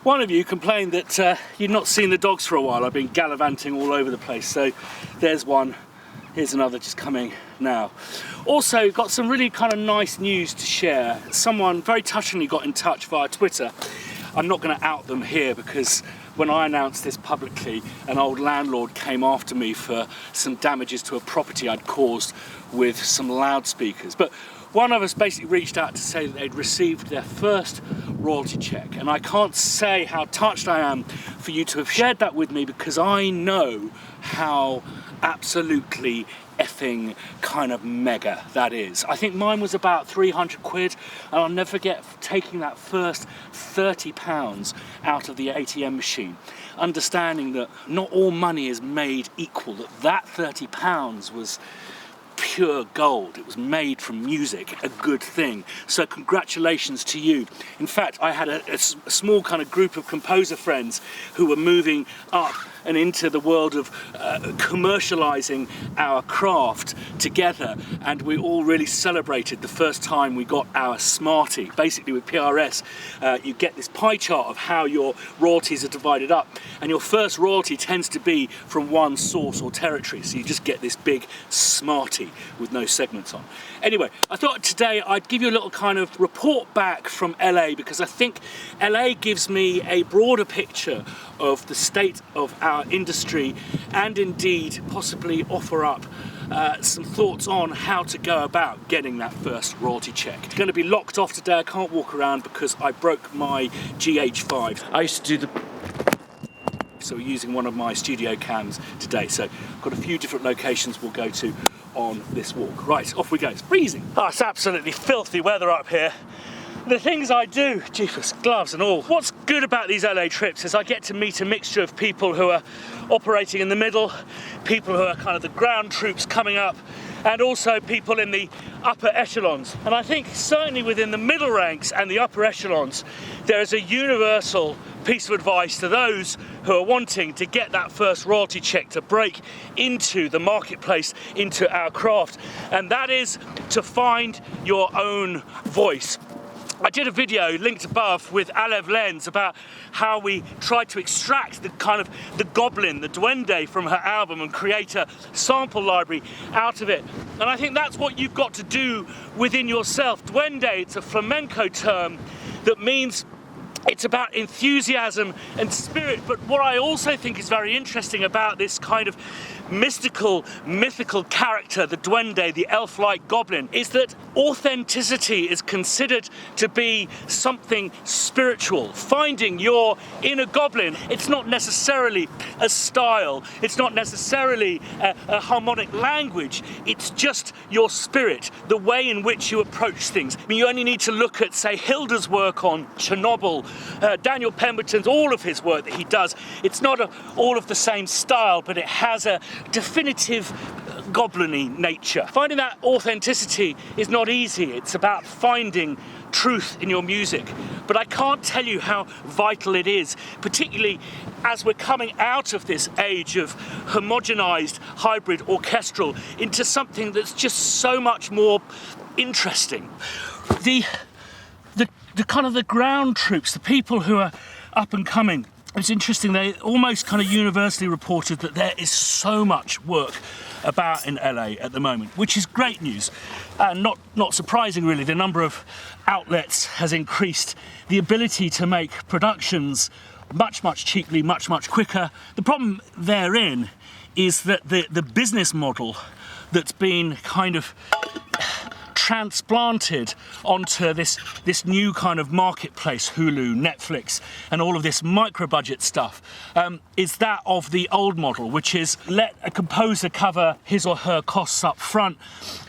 One of you complained that you'd not seen the dogs for a while. I've been gallivanting all over the place. So there's one, here's another just coming now. Also got some really kind of nice news to share. Someone very touchingly got in touch via Twitter. I'm not going to out them here because when I announced this publicly, an old landlord came after me for some damages to a property I'd caused with some loudspeakers. But one of us basically reached out to say that they'd received their first royalty check, and I can't say how touched I am for you to have shared that with me, because I know how absolutely effing kind of mega that is. I think mine was about 300 quid, and I'll never forget taking that first £30 out of the ATM machine, understanding that not all money is made equal, that £30 was pure gold. It was made from music, a good thing. So congratulations to you. In fact, I had a small kind of group of composer friends who were moving up and into the world of commercializing our craft together, and we all really celebrated the first time we got our Smartie. Basically with PRS, you get this pie chart of how your royalties are divided up, and your first royalty tends to be from one source or territory, so you just get this big Smartie with no segments on. Anyway, I thought today I'd give you a little kind of report back from LA, because I think LA gives me a broader picture of the state of our industry, and indeed possibly offer up some thoughts on how to go about getting that first royalty check. It's going to be locked off today. I can't walk around because I broke my GH5. I used to do so we're using one of my studio cams today. So I've got a few different locations we'll go to on this walk. Right, off we go. It's freezing. Oh, it's absolutely filthy weather up here. The things I do, jeepers, gloves and all. What's good about these LA trips is I get to meet a mixture of people who are operating in the middle, people who are kind of the ground troops coming up, and also people in the upper echelons. And I think certainly within the middle ranks and the upper echelons, there is a universal piece of advice to those who are wanting to get that first royalty check to break into the marketplace, into our craft, and that is to find your own voice. I did a video linked above with Alev Lenz about how we tried to extract the kind of the goblin, the duende from her album and create a sample library out of it. And I think that's what you've got to do within yourself. Duende, it's a flamenco term that means it's about enthusiasm and spirit, but what I also think is very interesting about this kind of mystical, mythical character, the duende, the elf-like goblin, is that authenticity is considered to be something spiritual. Finding your inner goblin, it's not necessarily a style, it's not necessarily a harmonic language, it's just your spirit, the way in which you approach things. I mean, you only need to look at, say, Hilda's work on Chernobyl, Daniel Pemberton's, all of his work that he does. It's not all of the same style, but it has a definitive goblin-y nature. Finding that authenticity is not easy. It's about finding truth in your music. But I can't tell you how vital it is, particularly as we're coming out of this age of homogenized hybrid orchestral into something that's just so much more interesting. The kind of the ground troops, the people who are up and coming, it's interesting, they almost kind of universally reported that there is so much work about in LA at the moment, which is great news. And not surprising really, the number of outlets has increased, the ability to make productions much cheaply, much quicker. The problem therein is that the business model that's been kind of transplanted onto this new kind of marketplace, Hulu, Netflix, and all of this micro-budget stuff, is that of the old model, which is let a composer cover his or her costs up front,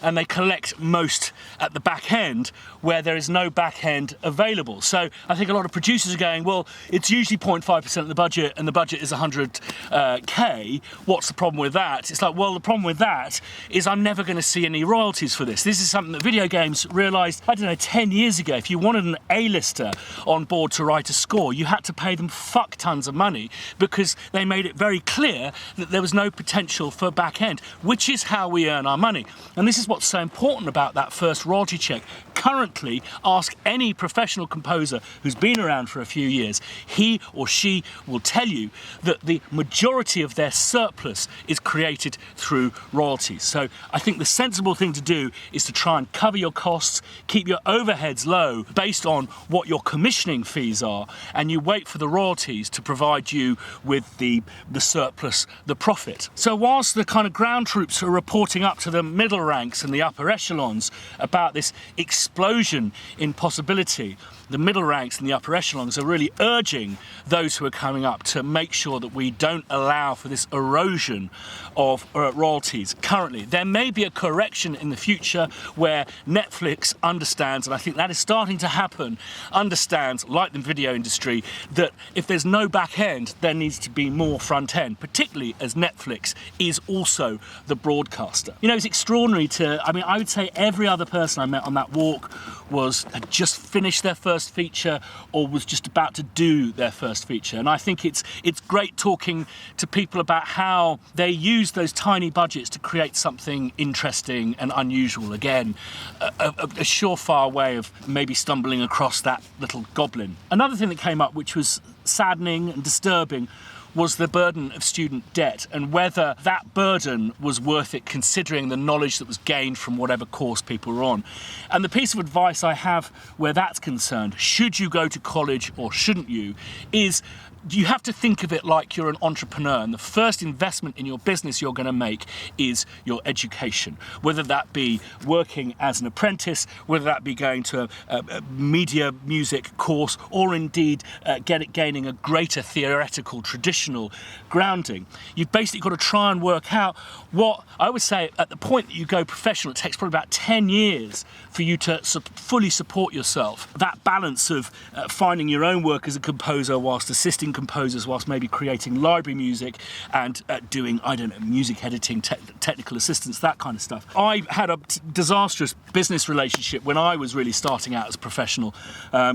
and they collect most at the back end, where there is no back end available. So I think a lot of producers are going, well, it's usually 0.5% of the budget, and the budget is 100K. What's the problem with that? It's like, well, the problem with that is I'm never going to see any royalties for this. This is something that video games realised, I don't know, 10 years ago. If you wanted an A-lister on board to write a score, you had to pay them fuck tons of money, because they made it very clear that there was no potential for back end, which is how we earn our money. And this is what's so important about that first royalty check. Currently, ask any professional composer who's been around for a few years, he or she will tell you that the majority of their surplus is created through royalties. So I think the sensible thing to do is to try and cover your costs, keep your overheads low based on what your commissioning fees are, and you wait for the royalties to provide you with the surplus, the profit. So whilst the kind of ground troops are reporting up to the middle ranks and the upper echelons about this explosion in possibility, the middle ranks and the upper echelons are really urging those who are coming up to make sure that we don't allow for this erosion of royalties. Currently, there may be a correction in the future where Netflix understands, and I think that is starting to happen, understands, like the video industry, that if there's no back end, there needs to be more front end, particularly as Netflix is also the broadcaster. You know, it's extraordinary I would say every other person I met on that walk had just finished their first feature or was just about to do their first feature. And I think it's great talking to people about how they use those tiny budgets to create something interesting and unusual. Again, a surefire way of maybe stumbling across that little goblin. Another thing that came up, which was saddening and disturbing, was the burden of student debt and whether that burden was worth it considering the knowledge that was gained from whatever course people were on. And the piece of advice I have where that's concerned, should you go to college or shouldn't you, is you have to think of it like you're an entrepreneur, and the first investment in your business you're going to make is your education, whether that be working as an apprentice, whether that be going to a media music course, or indeed gaining a greater theoretical traditional grounding. You've basically got to try and work out what, I would say, at the point that you go professional, it takes probably about 10 years for you to fully support yourself. That balance of finding your own work as a composer whilst assisting composers, whilst maybe creating library music and doing, I don't know, music editing, technical assistance, that kind of stuff. I had a disastrous business relationship when I was really starting out as a professional,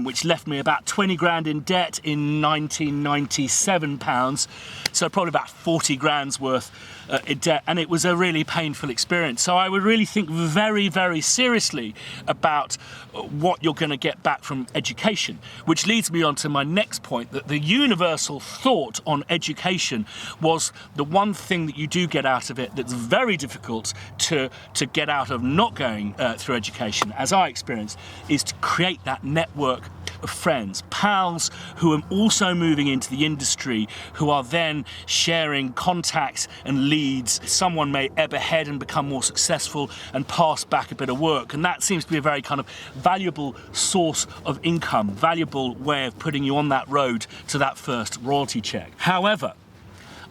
which left me about 20 grand in debt in 1997 pounds, so probably about 40 grand's worth in debt, and it was a really painful experience. So I would really think very, very seriously about what you're going to get back from education, which leads me on to my next point, that the universal thought on education was the one thing that you do get out of it that's very difficult to get out of not going through education, as I experienced, is to create that network of friends, pals who are also moving into the industry, who are then sharing contacts and leads. Someone may ebb ahead and become more successful and pass back a bit of work, and that seems to be a very kind of valuable source of income, valuable way of putting you on that road to that first royalty check. However,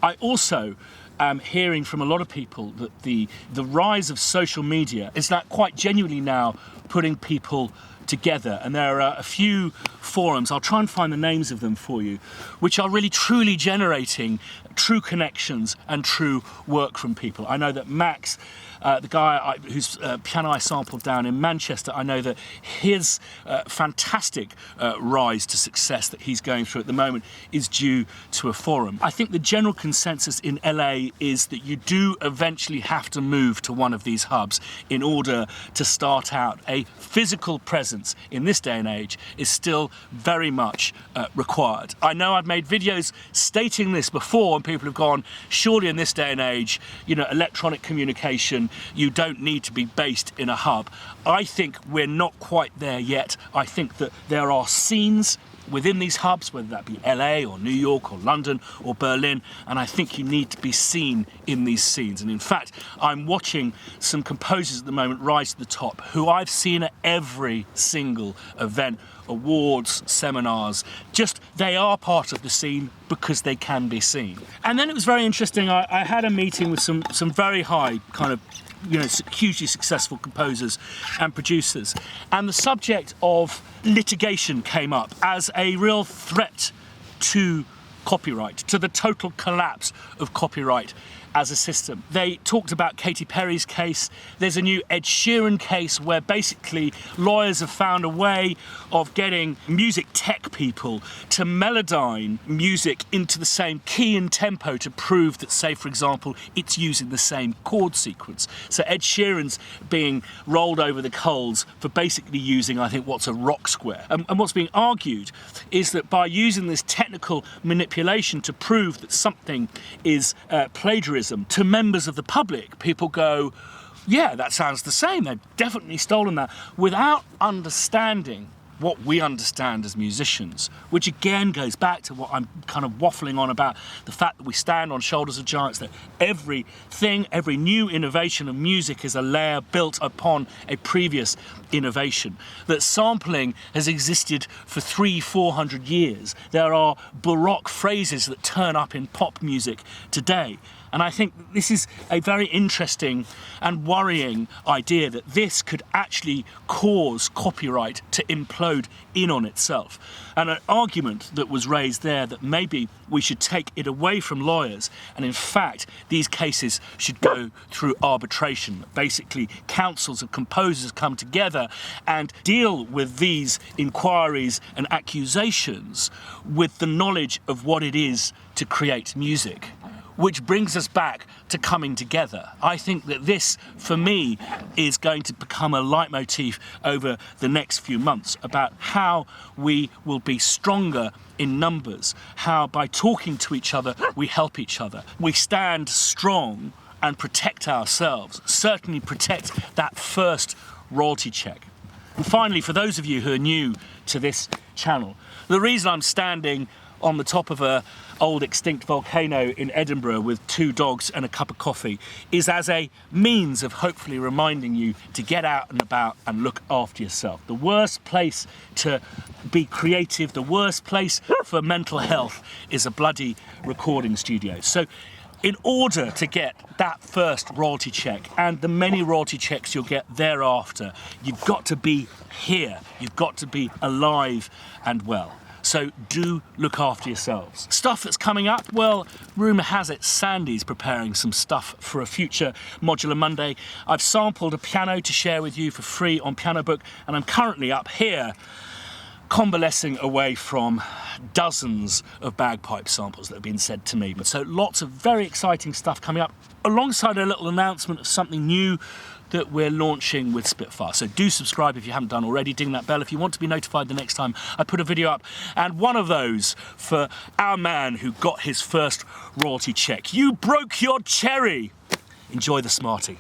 I also am hearing from a lot of people that the rise of social media is not quite genuinely now putting people together, and there are a few forums, I'll try and find the names of them for you, which are really truly generating true connections and true work from people. I know that Max, the guy whose piano I sampled down in Manchester, I know that his fantastic rise to success that he's going through at the moment is due to a forum. I think the general consensus in LA is that you do eventually have to move to one of these hubs in order to start out. A physical presence in this day and age is still very much required. I know I've made videos stating this before, and people have gone, surely in this day and age, you know, electronic communication, you don't need to be based in a hub. I think we're not quite there yet. I think that there are scenes within these hubs, whether that be LA or New York or London or Berlin, and I think you need to be seen in these scenes. And in fact, I'm watching some composers at the moment rise to the top who I've seen at every single event, awards, seminars. Just, they are part of the scene because they can be seen. And then it was very interesting, I had a meeting with some very high kind of, you know, hugely successful composers and producers, and the subject of litigation came up as a real threat to copyright, to the total collapse of copyright as a system. They talked about Katy Perry's case. There's a new Ed Sheeran case where basically lawyers have found a way of getting music tech people to melodyne music into the same key and tempo to prove that, say, for example, it's using the same chord sequence. So Ed Sheeran's being rolled over the coals for basically using, I think, what's a rock square. And what's being argued is that by using this technical manipulation to prove that something is plagiarism, to members of the public, people go, yeah, that sounds the same, they've definitely stolen that, without understanding what we understand as musicians, which again goes back to what I'm kind of waffling on about, the fact that we stand on shoulders of giants, that every new innovation of music is a layer built upon a previous innovation, that sampling has existed for 300-400 years. There are Baroque phrases that turn up in pop music today. And I think this is a very interesting and worrying idea that this could actually cause copyright to implode in on itself. And an argument that was raised there that maybe we should take it away from lawyers, and in fact these cases should go through arbitration. Basically, councils of composers come together and deal with these inquiries and accusations with the knowledge of what it is to create music. Which brings us back to coming together. I think that this, for me, is going to become a leitmotif over the next few months about how we will be stronger in numbers, how by talking to each other, we help each other. We stand strong and protect ourselves, certainly protect that first royalty check. And finally, for those of you who are new to this channel, the reason I'm standing on the top of an old extinct volcano in Edinburgh with 2 dogs and a cup of coffee is as a means of hopefully reminding you to get out and about and look after yourself. The worst place to be creative, the worst place for mental health is a bloody recording studio. So in order to get that first royalty check and the many royalty checks you'll get thereafter, you've got to be here, you've got to be alive and well. So do look after yourselves. Stuff that's coming up, well, rumour has it Sandy's preparing some stuff for a future Modular Monday. I've sampled a piano to share with you for free on Piano Book, and I'm currently up here convalescing away from dozens of bagpipe samples that have been said to me. So lots of very exciting stuff coming up, alongside a little announcement of something new that we're launching with Spitfire. So do subscribe if you haven't done already, ding that bell if you want to be notified the next time I put a video up. And one of those for our man who got his first royalty check. You broke your cherry. Enjoy the Smarty.